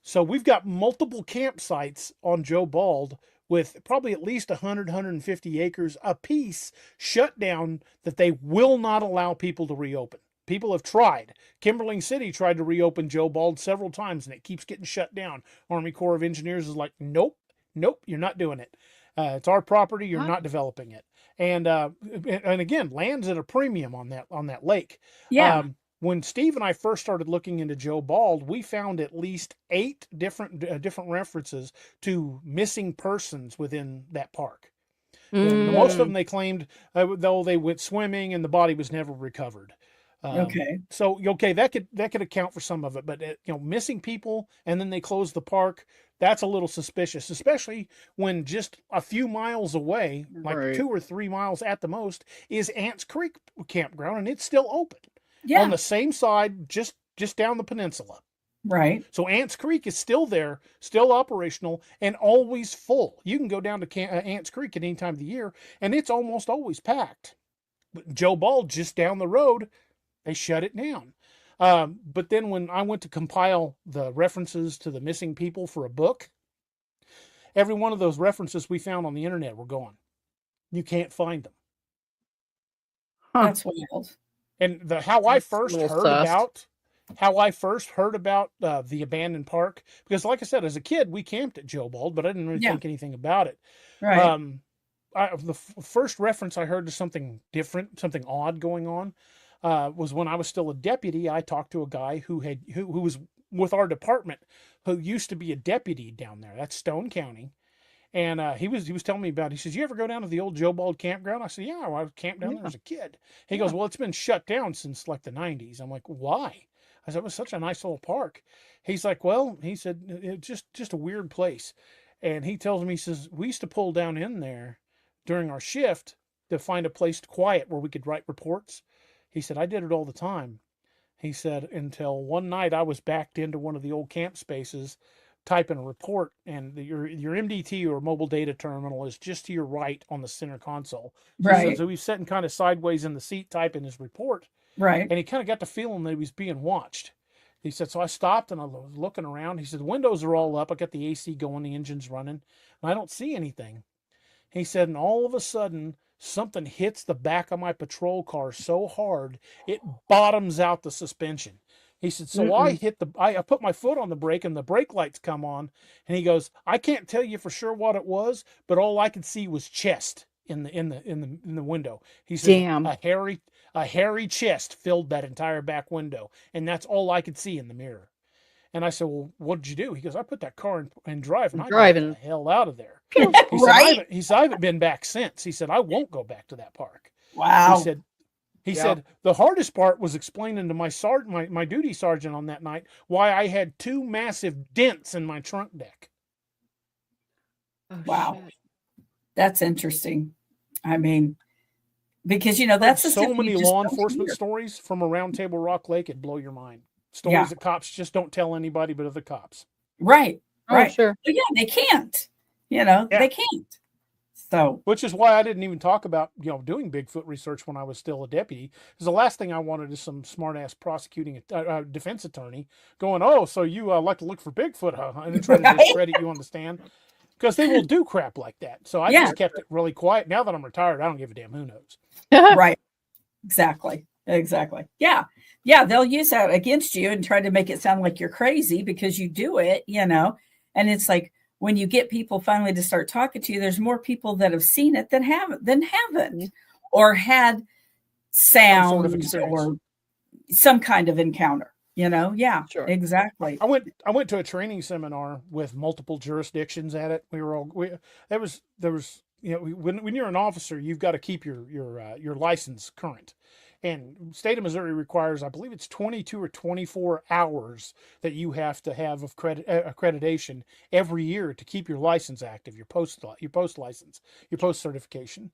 So we've got multiple campsites on Joe Bald with probably at least 100, 150 acres apiece shut down that they will not allow people to reopen. People have tried. Kimberling City tried to reopen Joe Bald several times and it keeps getting shut down. Army Corps of Engineers is like, nope, you're not doing it. It's our property. You're What? not developing it. And again, land's at a premium on that lake. Yeah. When Steve and I first started looking into Joe Bald, we found at least 8 different references to missing persons within that park. Most of them they claimed though they went swimming and the body was never recovered. Okay. So okay, that could account for some of it, but missing people and then they closed the park. That's a little suspicious, especially when just a few miles away, like Right. 2 or 3 miles at the most, is Ants Creek campground, and it's still open Yeah. on the same side, just down the peninsula. Right. So Ants Creek is still there, still operational, and always full. You can go down to Ants Creek at any time of the year, and it's almost always packed. But Joe Bald, just down the road, they shut it down. But then when I went to compile the references to the missing people for a book, every one of those references we found on the internet were gone. You can't find them. Huh. That's wild. And how I That's a first little heard about the abandoned park, because like I said, as a kid, we camped at Joe Bald, but I didn't really Yeah. think anything about it. Right. The first reference I heard to something different, something odd going on, was when I was still a deputy. I talked to a guy who was with our department, who used to be a deputy down there. That's Stone County. And he was telling me about it. He says, "You ever go down to the old Joe Bald campground?" I said, "Yeah, I camped down there Yeah. as a kid." He Yeah. goes, "Well, it's been shut down since like the 90s." I'm like, "Why?" I said, "It was such a nice little park." He's like, "Well," he said, "It's just a weird place." And he tells me, he says, "We used to pull down in there during our shift to find a place quiet where we could write reports." He said, "I did it all the time." He said, until one night I was backed into one of the old camp spaces typing a report, and your MDT or mobile data terminal is just to your right on the center console. Right. So he was sitting kind of sideways in the seat typing his report, Right. and he kind of got the feeling that he was being watched. He said, so I stopped and I was looking around. He said, the windows are all up. I got the AC going, the engine's running, and I don't see anything. He said, and all of a sudden, something hits the back of my patrol car so hard, it bottoms out the suspension. He said, so I put my foot on the brake and the brake lights come on. And he goes, I can't tell you for sure what it was, but all I could see was chest in the window. He said, Damn. a hairy chest filled that entire back window. And that's all I could see in the mirror. And I said, well, what did you do? He goes, I put that car in drive and I got the Driving. hell out of there. Pew. He said, Right? I haven't been back since. He said, I won't go back to that park. He Wow. said, he Yeah. said, the hardest part was explaining to my duty sergeant on that night why I had 2 massive dents in my trunk deck. Oh, Wow. shit. That's interesting. I mean, because Heard that's the so stuff many you just law don't enforcement hear. stories from around Table Rock Lake, it'd blow your mind. Stories Yeah. that cops just don't tell anybody but other cops. Right. Oh, Right. sure. But yeah, they can't. Yeah. They can't. So Which is why I didn't even talk about, doing Bigfoot research when I was still a deputy. Because the last thing I wanted is some smart-ass prosecuting defense attorney going, oh, so you like to look for Bigfoot, huh? And then try to Right. discredit you on the stand. Because they will do crap like that. So I Yeah. just kept it really quiet. Now that I'm retired, I don't give a damn who knows. right. Exactly. Yeah. Yeah, they'll use that against you and try to make it sound like you're crazy because you do it, And it's like when you get people finally to start talking to you, there's more people that have seen it than haven't or had Some sort of sounds experience. or some kind of encounter, Yeah, Sure. exactly. I went to a training seminar with multiple jurisdictions at it. There was when you're an officer, you've got to keep your license current. And state of Missouri requires, I believe it's 22 or 24 hours that you have to have of accreditation every year to keep your license active, your post license, your post certification.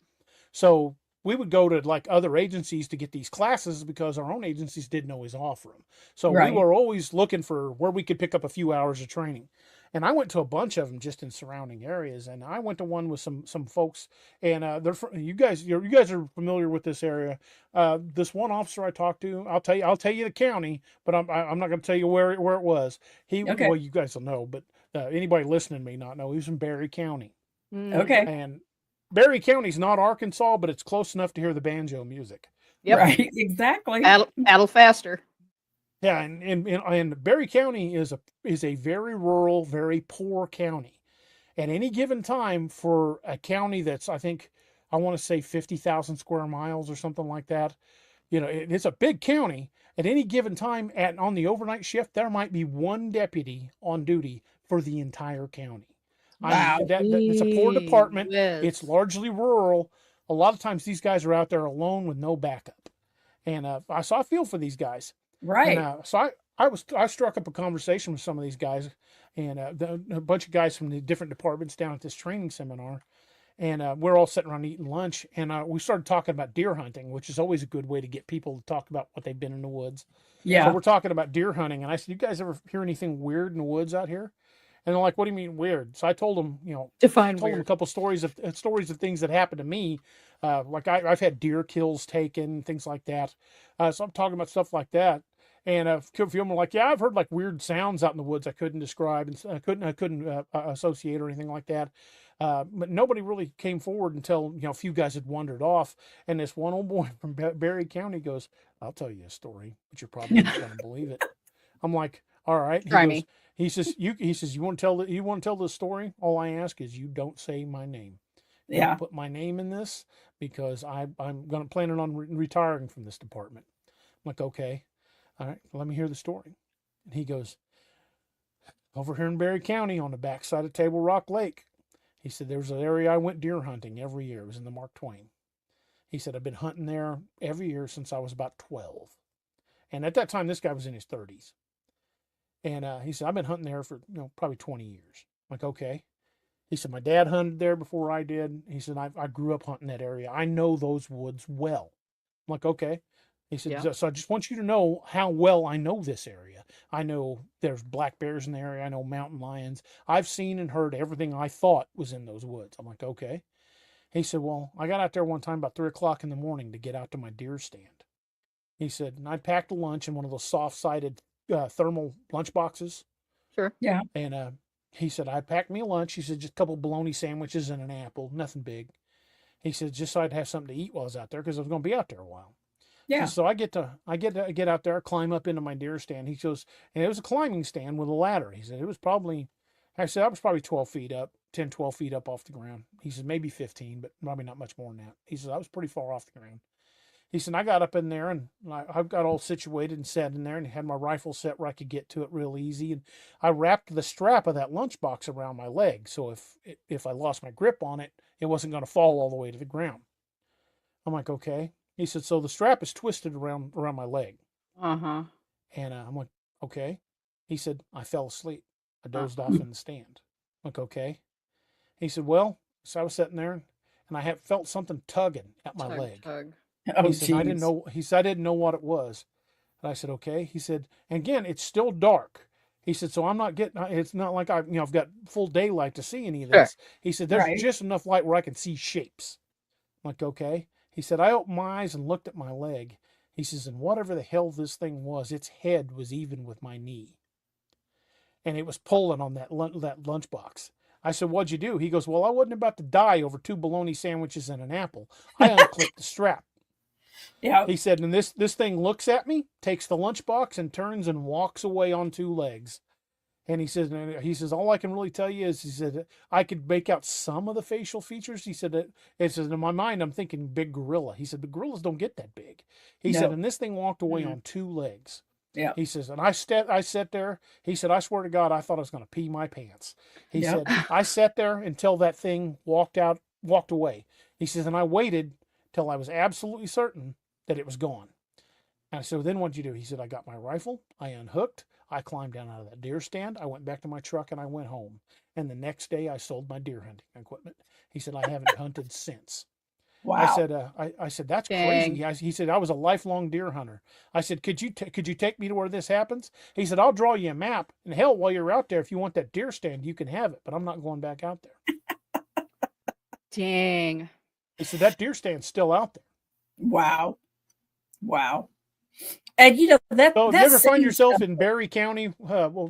So we would go to like other agencies to get these classes because our own agencies didn't always offer them. So Right. we were always looking for where we could pick up a few hours of training. And I went to a bunch of them just in surrounding areas. And I went to one with some folks, and you guys are familiar with this area. This one officer I talked to, I'll tell you the county, but I'm not going to tell you where it was. Okay. Well, you guys will know, but anybody listening may not know. He was in Berry County, Okay. and Berry County's not Arkansas, but it's close enough to hear the banjo music. Yep. Right. Exactly. Paddle faster. Yeah, and Berry County is a very rural, very poor county. At any given time, for a county that's, I want to say 50,000 square miles or something like that, it's a big county. At any given time, on the overnight shift, there might be one deputy on duty for the entire county. Wow. That's a poor department. Yes. It's largely rural. A lot of times, these guys are out there alone with no backup, and I feel for these guys. Right. And so I struck up a conversation with some of these guys, and a bunch of guys from the different departments down at this training seminar, and we're all sitting around eating lunch, and we started talking about deer hunting, which is always a good way to get people to talk about what they've been in the woods. Yeah. So we're talking about deer hunting, and I said, "You guys ever hear anything weird in the woods out here?" And they're like, "What do you mean weird?" So I told them, Define told them a weird. couple stories of things that happened to me. Like I've had deer kills taken, things like that. So I'm talking about stuff like that. And a few of them were like, "Yeah, I've heard like weird sounds out in the woods I couldn't describe and I couldn't associate or anything like that." But nobody really came forward until a few guys had wandered off. And this one old boy from Berry County goes, "I'll tell you a story, but you're probably not going to believe it." I'm like, "All right." Try me. He says, "You want to tell this story? All I ask is you don't say my name. Yeah. Don't put my name in this because I'm planning on retiring from this department." I'm like, "Okay, all right, let me hear the story." And he goes, "Over here in Berry County on the backside of Table Rock Lake," he said, "there was an area I went deer hunting every year. It was in the Mark Twain." He said, "I've been hunting there every year since I was about 12. And at that time, this guy was in his 30s. And he said, I've been hunting there for, probably 20 years. I'm like, okay. He said, my dad hunted there before I did. He said, I grew up hunting that area. I know those woods well. I'm like, okay. He said, Yeah. so I just want you to know how well I know this area. I know there's black bears in the area. I know mountain lions. I've seen and heard everything I thought was in those woods. I'm like, okay. He said, well, I got out there one time about 3 o'clock in the morning to get out to my deer stand. He said, and I packed a lunch in one of those soft-sided thermal lunch boxes. Sure. Yeah. And he said, I packed me a lunch. He said, just a couple of bologna sandwiches and an apple, nothing big. He said, just so I'd have something to eat while I was out there because I was going to be out there a while. Yeah. So I get out there, climb up into my deer stand. He goes, and it was a climbing stand with a ladder. He said, I was probably 12 feet up, 10, 12 feet up off the ground. He said, maybe 15, but probably not much more than that. He said, I was pretty far off the ground. He said, I got up in there and I got all situated and sat in there and had my rifle set where I could get to it real easy. And I wrapped the strap of that lunchbox around my leg. So if I lost my grip on it, it wasn't going to fall all the way to the ground. I'm like, okay. He said, so the strap is twisted around my leg. Uh-huh. And I'm like, okay. He said, I fell asleep. I dozed off in the stand. I'm like, okay. He said, well, so I was sitting there and I had felt something tugging at my leg. Oh, He said, I didn't know. He said, I didn't know what it was. And I said, okay. He said, and again, it's still dark. He said, so I'm not getting, it's not like I've got full daylight to see any of this. Sure. He said, there's just enough light where I can see shapes. I'm like, okay. He said, I opened my eyes and looked at my leg. He says, and whatever the hell this thing was, its head was even with my knee. And it was pulling on that lunchbox. I said, what'd you do? He goes, well, I wasn't about to die over 2 bologna sandwiches and an apple. I unclipped the strap. Yeah. He said, and this thing looks at me, takes the lunchbox and turns and walks away on 2 legs. And he says, all I can really tell you is, he said, I could make out some of the facial features. He said, it says, in my mind, I'm thinking big gorilla. He said, but gorillas don't get that big. He said, and this thing walked away on 2 legs. Yeah. He says, and I sat there. He said, I swear to God, I thought I was going to pee my pants. He said, I sat there until that thing walked away. He says, and I waited till I was absolutely certain that it was gone. And I said, well, then what'd you do? He said, I got my rifle. I unhooked. I climbed down out of that deer stand. I went back to my truck and I went home. And the next day I sold my deer hunting equipment. He said, I haven't hunted since. Wow. I said, that's crazy. He said, I was a lifelong deer hunter. I said, could you take me to where this happens? He said, I'll draw you a map. And hell, while you're out there, if you want that deer stand, you can have it. But I'm not going back out there. Dang. He said, that deer stand's still out there. Wow. And that. So if you ever find yourself in Berry County,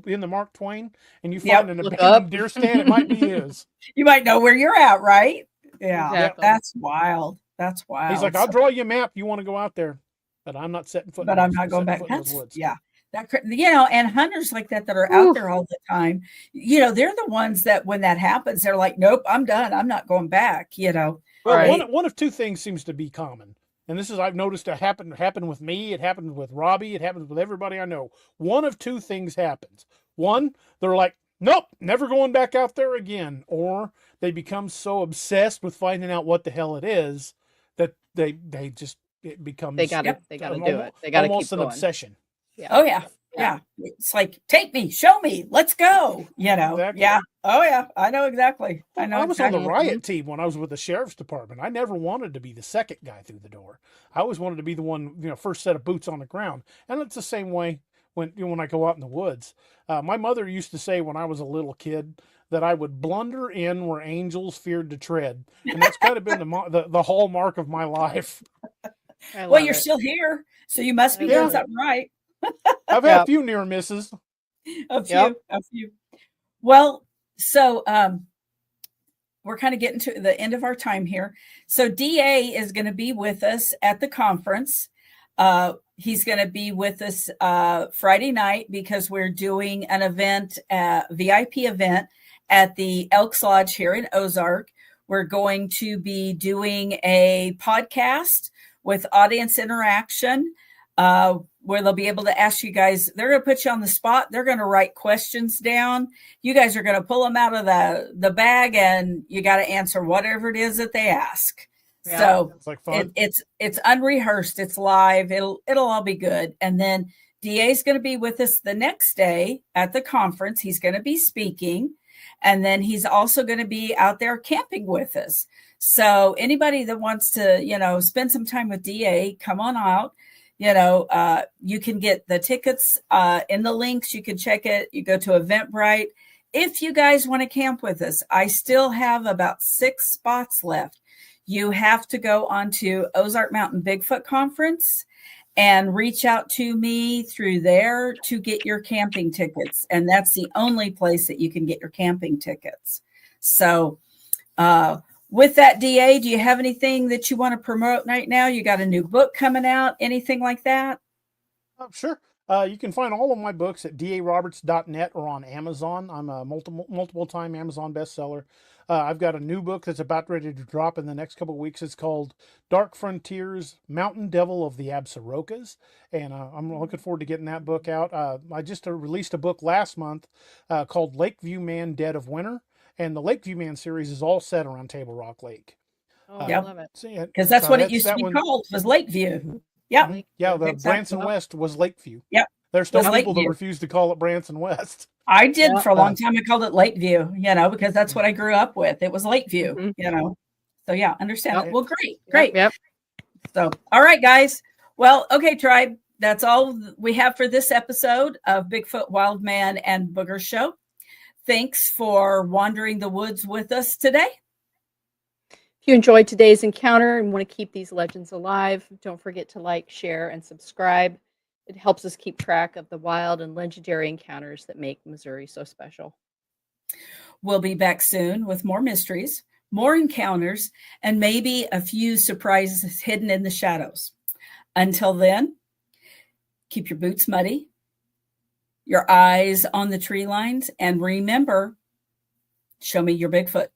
in the Mark Twain, and you find an abandoned deer stand, it might be his. You might know where you're at, right? Yeah, exactly. That's wild. He's like, I'll draw you a map. You want to go out there, but I'm not setting foot. But I'm not going back. Yeah, and hunters like that are out there all the time. They're the ones that when that happens, they're like, nope, I'm done. I'm not going back. Well, right. one of 2 things seems to be common. And this is, I've noticed it happened with me. It happened with Robbie. It happens with everybody I know. One of 2 things happens. One, they're like, nope, never going back out there again. Or they become so obsessed with finding out what the hell it is that it becomes. They gotta do it. They gotta almost keep an going. obsession. Yeah. Oh yeah. It's like, take me, show me, let's go. Exactly. Yeah. Oh yeah. I know exactly. I was on the riot team when I was with the sheriff's department. I never wanted to be the second guy through the door. I always wanted to be the one, first set of boots on the ground. And it's the same way when I go out in the woods. My mother used to say when I was a little kid that I would blunder in where angels feared to tread. And that's kind of been the hallmark of my life. Well, you're still here, so you must be doing something right. I've had a few near misses. A few. Well, so we're kind of getting to the end of our time here. So DA is going to be with us at the conference. He's going to be with us Friday night because we're doing an event, VIP event at the Elks Lodge here in Ozark. We're going to be doing a podcast with audience interaction. Where they'll be able to ask you guys, they're going to put you on the spot. They're going to write questions down. You guys are going to pull them out of the bag and you got to answer whatever it is that they ask. Yeah, so it's like fun. It's unrehearsed. It's live. It'll all be good. And then DA is going to be with us the next day at the conference. He's going to be speaking. And then he's also going to be out there camping with us. So anybody that wants to, spend some time with DA, come on out. You can get the tickets in the links. You can check it. You go to Eventbrite. If you guys want to camp with us, I still have about 6 spots left. You have to go onto Ozark Mountain Bigfoot Conference and reach out to me through there to get your camping tickets. And that's the only place that you can get your camping tickets. So, with that, DA, do you have anything that you want to promote right now? You got a new book coming out, anything like that? Sure. You can find all of my books at daroberts.net or on Amazon. I'm a multiple time Amazon bestseller. I've got a new book that's about ready to drop in the next couple of weeks. It's called Dark Frontiers, Mountain Devil of the Absarokas. And I'm looking forward to getting that book out. I just released a book last month called Lakeview Man, Dead of Winter. And the Lakeview Man series is all set around Table Rock Lake. Oh, I Yep. love it. Because that's what it used to be called, was Lakeview. Yep. Mhm. Yeah, the Exactly. Branson West was Lakeview. Yep. There's still Was people that Lakeview. refuse to call it Branson West. I did Yeah. for a long time. I called it Lakeview, because that's what I grew up with. It was Lakeview, Mhm. So yeah, understand Yep. it. Well, great. Yep. So, all right, guys. Well, okay, tribe. That's all we have for this episode of Bigfoot, Wildman, and Booger Show. Thanks for wandering the woods with us today. If you enjoyed today's encounter and want to keep these legends alive, don't forget to like, share, and subscribe. It helps us keep track of the wild and legendary encounters that make Missouri so special. We'll be back soon with more mysteries, more encounters, and maybe a few surprises hidden in the shadows. Until then, keep your boots muddy, your eyes on the tree lines, and remember, show me your Bigfoot.